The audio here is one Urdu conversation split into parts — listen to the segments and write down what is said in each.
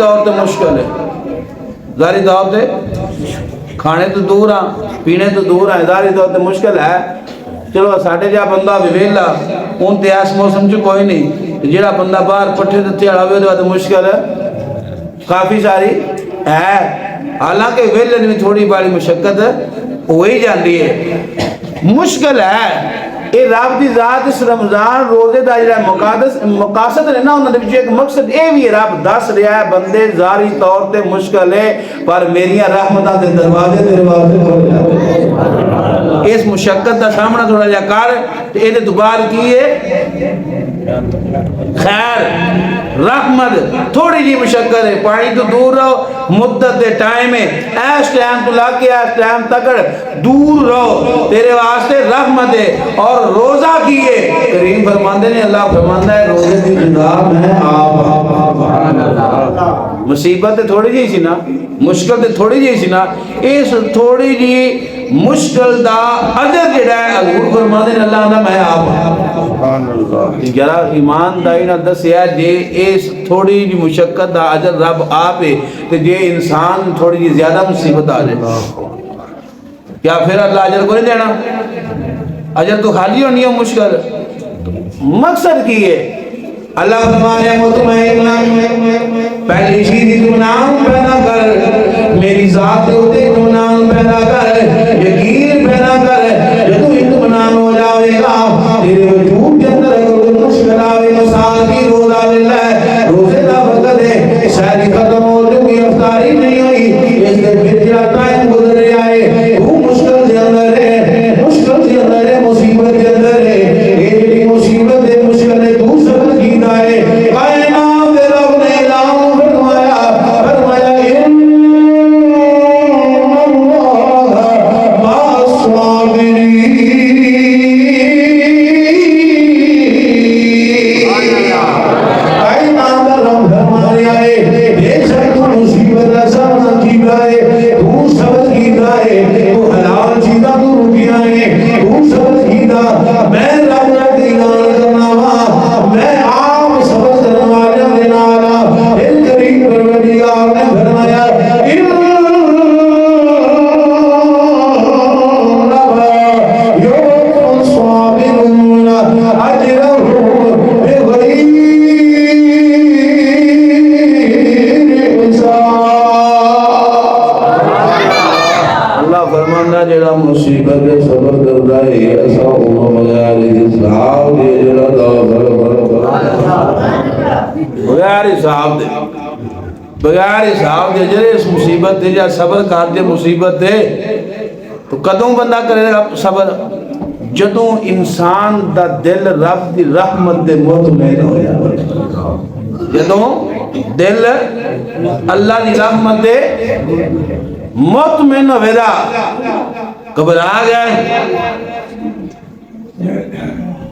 طور تے مشکل ہے، ظاہری طور تے کھانے تو دور ہاں، پینے تو دور ہیں، ظاہری طور تے مشکل ہے۔ چلو ساڑھے جا بندہ بھی ویلا ان تے اس موسم چ کوئی نہیں، جڑا بندہ باہر پٹھے تے تیڑا ہوئے تو مشکل ہے کافی ساری ہے۔ حالانکہ ویلے میں تھوڑی باری مشقت ہوئی جاندی ہے، مشکل ہے۔ اے رب دی ذات اس رمضان روزے دا جڑا مقاصد ہے نا، انہوں نے بچے ایک مقصد اے بھی رب دس رہا ہے بندے ظاہری طور تے مشکل ہے پر میریاں رحمتاں دے دروازے کھول جاتے۔ اس مشقت دا سامنا تھوڑا جا کر تے اے دے دوبار کی ہے خیر رحمت، تھوڑی جی مشقت ہے، پانی تو دور رہو، مدت دے ٹائم ہے، ایس ٹائم تو لاکے ایس ٹائم تک دور رہو، تیرے واسطے رحمت ہے۔ اور روزہ کیے کریم فرماندے نے، اللہ فرماندہ ہے روزے کی جزا میں آپ مصیبت تھوڑی جی سی نا، مشکل تے تھوڑی جی سی نا، اس تھوڑی جی مشکل دا اجر جڑا ہے حضور فرماندے نے اللہ نہ میں آپ جرا ایمان دائی نہ دسیا جے اس تھوڑی جی مشقت دا اجر رب آپ ہے تے جے انسان تھوڑی جی زیادہ مصیبت آ جائے کیا پھر اللہ اجر کو نہیں دینا؟ اجر تو خالی ہونی ہے مشکل، مقصد کی ہے اللہ فرمایا مطمئن پہلی چیز اطمینان پیدا کر، میری ذات ہوتے اطمینان پیدا کر، یقین پیدا کر، جب تو اطمینان ہو جاوے گا تیرے وجود کے اندر اگر مشکل آوے تو سال کی روزہ للہ روزے دا وقت ہے، شاید ختم ہو چکی افطاری نہیں ہوئی، اس نے پھر جا ٹائم گزر رہا ہے، وہ مشکل سے اندر ہے، مشکل سے اندر ہے، مصیبت کے اندر ہے، یہ جڑی مصیبت ہے مشکل ہے تو سب کیتا ہے۔ کائنات رب نے اعلان فرمایا ان اللہ مع الصابرین، کائنات رب فرمایا ہے بے شک تو مصیبت کا سامنا کیتا ہے، تو سب کیتا ہے، تو حلال چیزاں تو رکیاں ہیں، تو سب کیتا، میں رب نے اعلان کرنا وا، میں آپ سب کرنے والے دے نال دل کریم پروردگار نے فرمایا ان اللہ یوفی الصابرین اجرهم بغیر حساب۔ اللہ فرمانا جڑا مصیبت دے صبر کردا ہے ایسا ہو بغیر حساب دے جڑا بغیر حساب دے بغیر حساب دے جڑے اس مصیبت دے جا صبر کر دے مصیبت دے تو کدوں بندہ کرے گا صبر؟ جدوں انسان دا دل رب دی رحمت دے مطمئن ہو جائے، جدوں دل اللہ دی رحمت دے مطمئن ہوئے دا گھبرا گئے،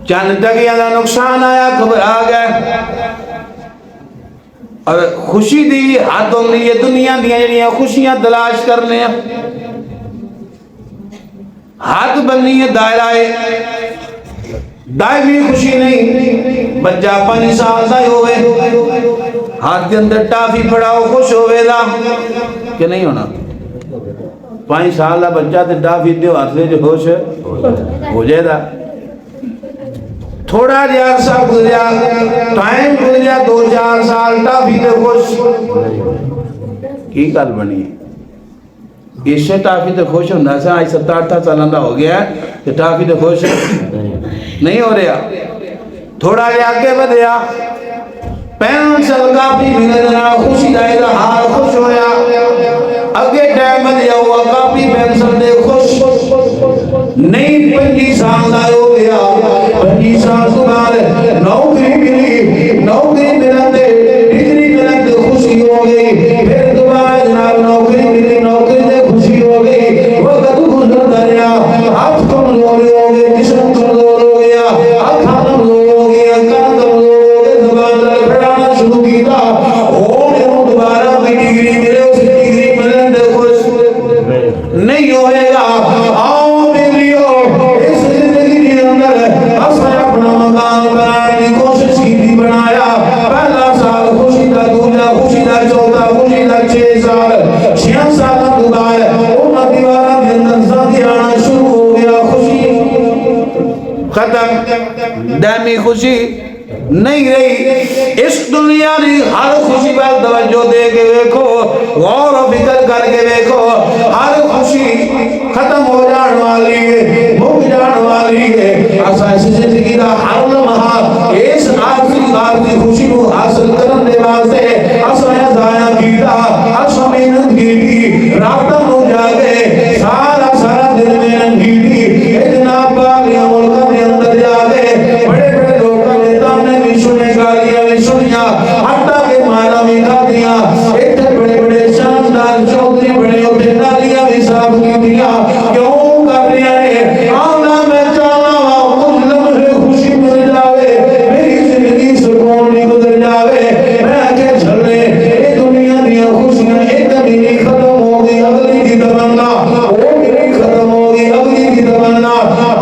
چند تکیاں دا نقصان آیا گھبرا گئے، اور خوشی دی حد ہوندی ہے دنیا دیاں جڑیاں خوشیاں تلاش کرنے ہیں، حد بننی ہے دائرہ دائمی خوشی نہیں، بچہ 5 سال دا ہوئے ہاتھ کے اندر ٹافی پڑاؤ خوش ہوئے دا کہ نہیں ہونا؟ 5 سال دا بچہ تے ٹافی دیو ہاتھ لے جو خوش ہو جائے دا، تھوڑا جا عرصہ گزریا ٹائم گزریا 2-4 سال ٹافی تے خوش کی گل بنی اسے ٹافی تے خوش ہونا سا، آج 7-8 سالوں دا ہو گیا کہ ٹافی تے خوش نہیں ہو رہا، تھوڑا جا آگے بدیا 5 کاپی بھیجنا خوشی دا اظہار خوش ہویا، اگے ٹائم بدیا ہوا کاپی پینسل دے خوش نہیں 25 سال دا ہو گیا، 25 سال تو بعد نوکری ملی، نوکری ملن دے ڈگری ملن دے خوشی ہو گئی، پھر دوبارہ جناب نوکری ملی، نوکری دے خوشی ہو گئی، وقت گزر دریا ہاتھ کمزور ہو گئے، جسم کمزور ہو گیا، آنکھاں کمزور ہو گیا، کان کمزور ہو گئے، زبان تک پھڑانا شروع کیتا، سوتا خوشی دا 6 سال 6 سال تو بعد انہاں دیواراں دے اندر زادی آنا شروع ہو گیا خوشی ختم دائمی خوشی نہیں رہی اس دنیا نے ہر خوشی پر توجہ دے کے دیکھو غور و فکر کر کے دیکھو ہر خوشی ختم ہو جان والی ہے مک جان والی ہے ایسا اس زندگی دا ہر لمحہ اس آخری خوشی کو حاصل کرنے واسطے اساں ضائع کیتا اساں محنت کی راتاں نو جاگے سارا دن محنت کی جناب باغیاں ملکاں دے اندر جاگے بڑے بڑے لوکاں نے تانے بھی سنے گالیاں بھی سنیاں حتیٰ کہ مانا بھی کھا دیا اتنے بڑے بڑے شاندار چودھری بڑے ہوتے نالیاں بھی صاف کی دیا کیوں کر رہے ہیں آنا میں چاہنا کچھ لمحے خوشی مل جاوے میری زندگی سکون نہیں گزر جاوے میں کہ جھلے یہ دنیا دیا خوشیاں ایک بھی نہیں ختم ہوگی اگلی کی تمنا وہ بھی نہیں ختم ہوگی اگلی کی تمنا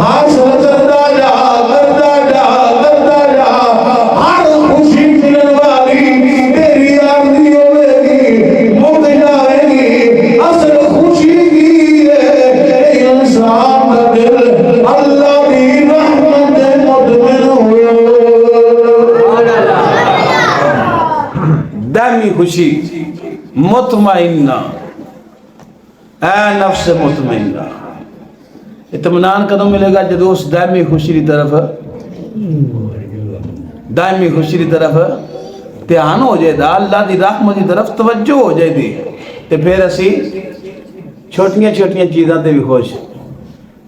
حاصل کرتا جا کرتا جا کرتا جا ہر خوشی ملن والی تیری آرزی ہوئے گی مک جائے گی اصل خوشی کی ہے انسان کا دل اللہ کی رحمت مطمئن ہو دائمی خوشی مطمئنہ اے نفس مطمئنہ اطمینان کدوں ملے گا جدو اس دائمی خوشی کی طرف دھیان ہو جائے دا اللہ دی رحمت کی طرف توجہ ہو جائے دی تے پھر اسی چھوٹیاں چھوٹیاں چیزاں تے بھی خوش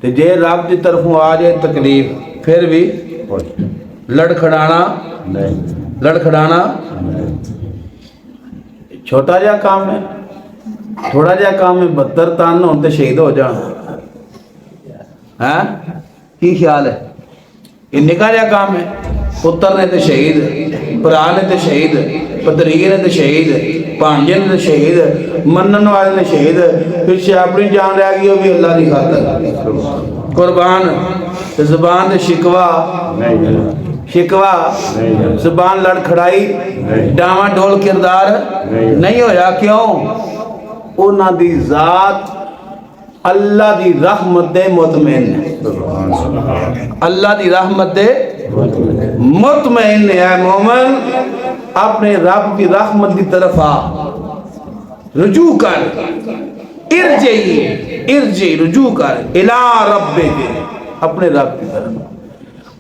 تے جے رب دی طرفوں آ جائے تکلیف پھر بھی لڑکھڑانا چھوٹا جا کام ہے تھوڑا جا کام ہے 72 تان ہوتے شہید ہو جانا ہاں کی خیال ہے یہ نکا جا کام ہے پتر نے تے شہید پرا نے تے شہید پتریے نے تے شہید پانجے نے تے شہید منن والے نے شہید پھر اپنی جان رہ گئی وہ بھی اللہ دی خاطر قربان زبان تے شکوا زبان لڑ کھڑائی ڈاواں ڈول کردار نہیں ہویا کیوں انہاں دی ذات اللہ دی رحمت دے مطمئن ہے اللہ دی رحمت دے مطمئن ہے مومن اپنے رب کی رحمت کی طرف آ رجوع کر ارجعی رجوع کر الہ رب اپنے رب کی طرف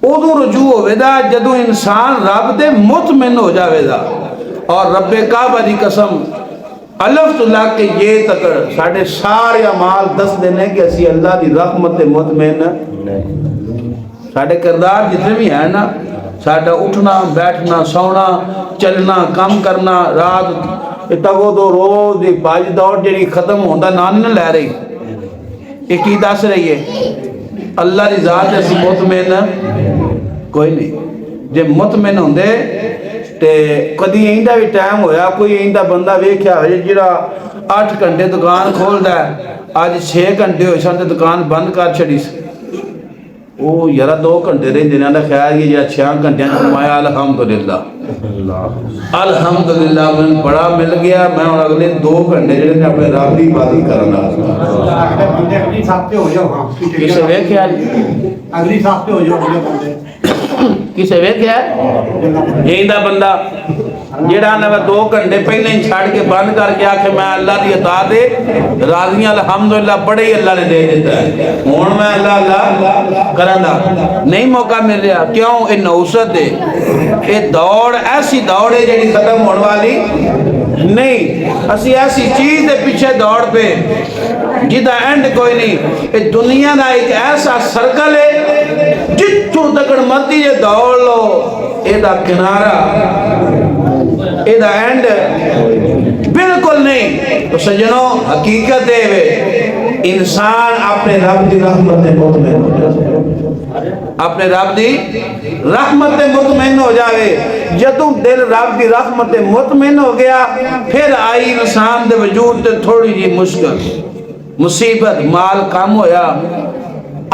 ادو رجوع ہوئے دا جدو انسان رب دے مطمئن ہو جاوے دا اور رب کعبہ دی قسم الف اللہ کے یہ تکڑ ساڑھے سارے عمال دس دینے کہ اسی اللہ دی رحمت مطمئن ساڑھے کردار جتنے بھی ہیں نا ساڑھا اٹھنا بیٹھنا سونا چلنا کام کرنا رات اتگو دو روز دی باج دوڑ جنی ختم ہوندہ نانی نہ لے رہی ایک کی دس رہی ہے اللہ دی ذات ایسی مطمئن کوئی نہیں جب مطمئن ہوندے تے کدی ایندہ بھی ٹائم ہویا کوئی ایندہ بندہ ویکھیا ہوئے جڑا 8 گھنٹے دکان کھول دا ہے آج 6 گھنٹے ہوئے سانتے دکان بند کر چھڑی سے وہ یارہ 2 گھنٹے رہے جنہاں دا خیال یہ 6 گھنٹے کمایا الحمدللہ الحمدللہ میں بڑا مل گیا میں اور اگلے 2 گھنٹے جنہاں نے اپنے رب دی باتیں کرنا اگلی صاحب پہ ہو جاؤ کسے ویکھیا اگلی صاحب پہ ہو جاؤ کسے ویکھیا ایندہ بندہ جیڑا نے 2 گھنٹے پہلے ہی چھاڑ کے بند کر کے آکھے میں اللہ دی عطا دے راضیاں الحمدللہ بڑے ہی اللہ نے دے دیتا ہے ہون میں اللہ کرندہ نہیں موقع مل رہا کیوں اے نوست ہے اے دوڑ ایسی دوڑ ہے جیڑی ختم ہونے والی نہیں اسی ایسی چیز دے پیچھے دوڑ پہ جدہ اینڈ کوئی نہیں اے دنیا دا ایک ایسا سرکل ہے جتوں تکڑ مرضی یہ دوڑ لو اے دا کنارہ اے دا اینڈ بالکل نہیں تو سجنوں حقیقت ہے انسان اپنے رب دی رحمت مطمئن ہو جائے اپنے رب دی رحمت مطمئن ہو جائے جدوں دل رب دی رحمت مطمئن ہو گیا پھر آئی انسان دے وجود تے تھوڑی جی مشکل مصیبت مال کم ہویا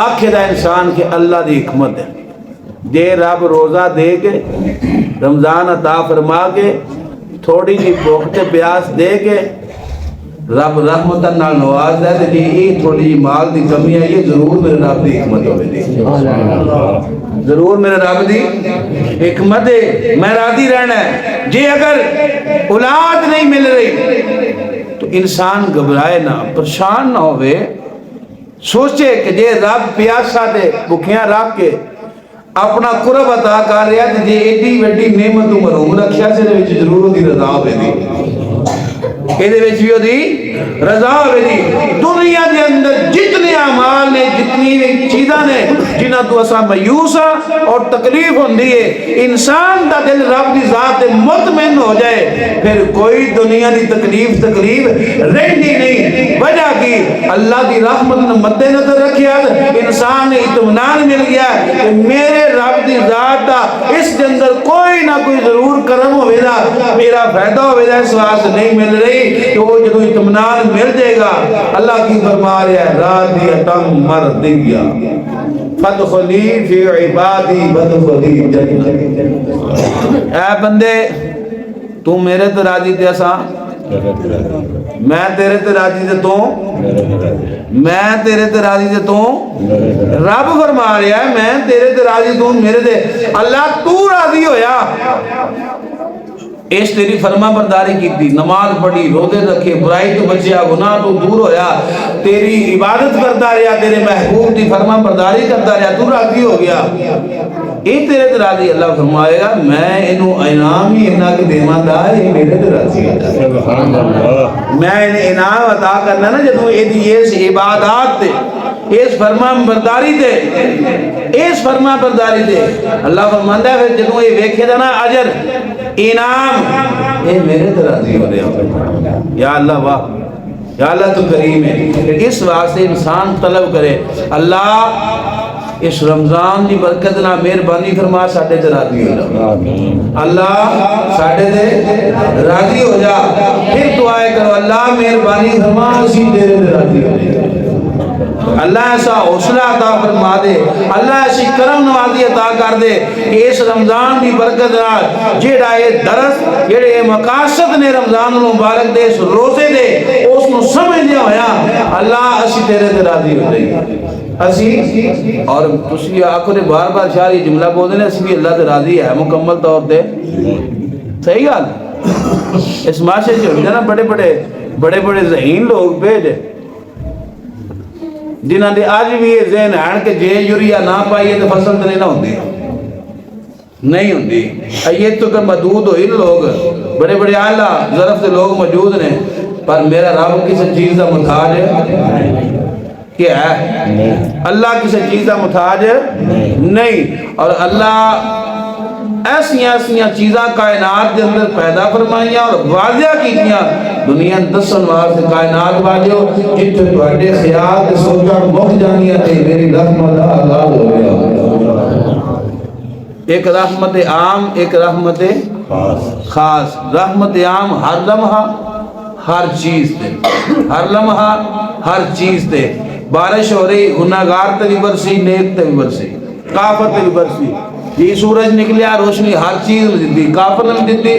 آکھے دا انسان کے اللہ دی حکمت ہے دے رب روزہ دے کے رمضان عطا فرما کے تھوڑی جی بھوک تے پیاس دے کے رب رحمتاً نال نواز ہے تے جی یہ تھوڑی جی مال دی کمی ہے، یہ ضرور میرے رب دی حکمت ہوئے دی، ضرور میرے رب دی حکمت ہے، میں راضی رہنا ہے۔ جی اگر اولاد نہیں مل رہی تو انسان گھبرائے نہ، پریشان نہ ہوئے، سوچے کہ جے رب پیاسا دے بکھیاں رکھ کے اپنا قرب عطا کر رہا ہے، جے ایڈی وڈی نعمت محروم رکھیا سے دے وچ ضرور دی رضا ہوے دی، ایدے وچ بھی دی رضا ہوے دی۔ دنیا دے اندر جتنے اعمال نے، جتنی چیزاں نے جنہاں تو اساں مایوس ہاں اور تکلیف ہوندی ہے، انسان دا دل رب دی ذات مطمئن ہو جائے پھر کوئی دنیا دی تکلیف رہندی نہیں۔ وجہ کی اللہ دی رحمت نے مد نظر رکھیا، انسان اطمینان مل گیا کہ میرے رب دی ذات دا اس کے اندر کوئی نہ کوئی ضرور کرم ہوئے دا، میرا فائدہ ہوئے دا، اس واسطے نہیں مل رہی کہ وہ جدو اطمینان مل جائے گا۔ اللہ کی فرما رہا ہے راضیتم مرضیہ فادخلی فی عبادی وادخلی جنتی۔ اے بندے تو میرے تے راضی تے اساں، میں تیرے تے راضی تے تو، میں تیرے تے راضی تے تو، رب فرما رہا ہے میں تیرے تے راضی تو میرے تے، اللہ تو راضی ہویا، اس تیری فرما برداری کی تھی، نماز پڑھی، روزے رکھے، برائی تو بچیا، گناہ تو دور ہویا، تیری عبادت کرتا رہا، تیرے محبوب دی فرما برداری کرتا رہا، تو راضی ہو گیا، یہ تیرے تے راضی۔ اللہ فرمائے گا میں انہوں انعام ہی انہاں کی دیمان دا ہے، یہ میرے تے راضی ہے، میں انہیں انعام عطا کرنا نا جدوں اس عبادات تے، اس فرما برداری دے، اس فرما برداری دے، اللہ فرماندہ ہے پھر جدوں یہ ویکھے دا نا اجر انعام، یہ میرے تے راضی ہو رہے ہیں۔ یا اللہ واہ، یا اللہ تو کریم ہے۔ اس واسطے انسان طلب کرے اللہ اس رمضان دی برکت نہ مہربانی فرما ساڈے تے راضی ہو جا، اللہ ساڈے تے راضی ہو جا، پھر دعائے کرو اللہ مہربانی فرما اسی تیرے تے راضی ہو جا، اللہ ایسا حوصلہ عطا فرما دے، اللہ ایسی کرم نوازی عطا کر دے کہ اس رمضان دی برکت نال جیڑا یہ درس جیڑے یہ مقاصد نے رمضان المبارک دے اس روزے دے اس نو سمجھ دیا ہویا، اللہ اسی تیرے تے راضی ہو جائے اسی۔ اور تسی آنکھوں نے بار بار شاہ یہ جملہ بول دینے اسی بھی اللہ تے راضی ہے مکمل طور تے، صحیح گل اس معاشرے جو نا بڑے بڑے ذہین لوگ بھیجے جنہاں دے آج بھی یہ ذہن ہے کہ جے یوریا نہ پائیے تو فصل تو نہیں ہوندی، یہ تو کہ محدود ہوئی لوگ بڑے اعلیٰ ظرف سے لوگ موجود نے، پر میرا رب کسی چیز کا محتاج ہے کیا ہے؟ اللہ کسی چیز کا محتاج نہیں، اور اللہ ایسیاں چیزاں کائنات کے اندر پیدا فرمائیاں اور واضح کیتیاں دنیا دسن واسطے کائنات واجو جتنے تواڈے خیال تے سوچاں مک جانیاں تے میری رحمت دا آغاز ہو گیا۔ ایک رحمت عام، ایک رحمت خاص۔ رحمت عام ہر لمحہ ہر چیز تے، ہر لمحہ ہر چیز تے، بارش ہو رہی گناہگار تے بھی برسی، نیک تے بھی برسی، کافر تے بھی برسی، یہ سورج نکلیا روشنی ہر چیز میں دیتی، کافر نے بھی دیتی،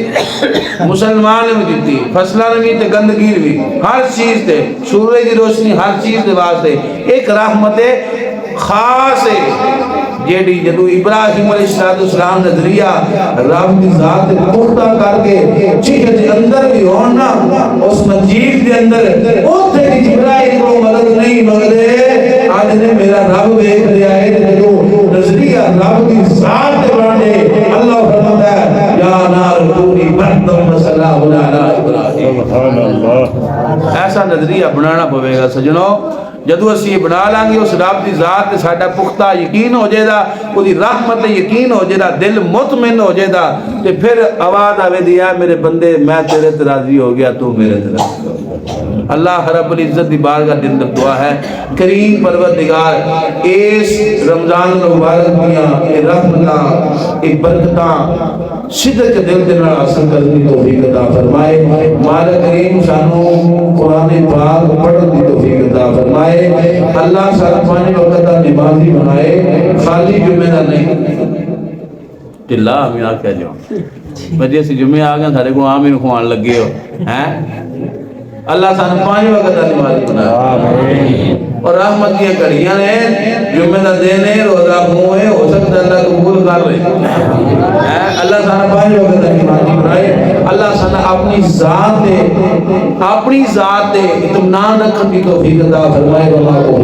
مسلمان نے بھی دیتی، فصلہ نے بھی تے گندگی بھی، ہر چیز تے سورج دی روشنی ہر چیز دے واسطے۔ ایک رحمت خاص ہے جیڑی جدو ابراہیم علیہ السلام نظریہ رب دی ذات پختہ کر کے چیز دے اندر بھی ہونا اس مجید دے اندر اوتھے دی جبرائیل کو مدد نہیں مگدے آج نے میرا رب دیکھ لیا ہے جدو نظریہ رب دی ذات بنے اللہ فرماتا ہے یا نار کونی بردم و سلام علی ابراہیم۔ ایسا نظریہ بنانا پوے گا سجنوں، جدو اسی یہ بنا لیں گے اس رب دی ذات تے ساڈا پختہ یقین ہو جائے گا، وہ دی رحمت تے یقین ہو جائے گا، دل مطمئن ہو جائے گا، تے پھر آواز آوے دیا میرے بندے میں تیرے تے راضی ہو گیا تو میرے تے راضی ہو گیا۔ اللہ رب العزت دی بارگاہ دل میں دعا ہے کریم پروردگار اس رمضان المبارک دیاں اے رحمتاں اے برکتاں صدق دل دے نال حاصل کرنے کی توفیق عطا فرمائے۔ مالک کریم سانو قرآن پاک پڑھنے کی توفیق عطا فرمائے۔ اللہ سارا پانے وقت کا نمازی بنائے، خالی جمعہ نہیں ٹلا ہمیں آ کہہ جاؤں بجے سے جمعے آ گئے سارے کو آمین خوان لگے ہو ہیں اللہ سان 5 وقت دا نماز بنا اور رحمت کی کڑیاں نے جمعہ دا دن ہے روزہ منہ ہے ہو سکتا اللہ قبول کر رہے اللہ سان 5 وقت دا نماز بنائے اللہ سان اپنی ذات دے اطمینان رکھنے کی توفیق عطا فرمائے اللہ کو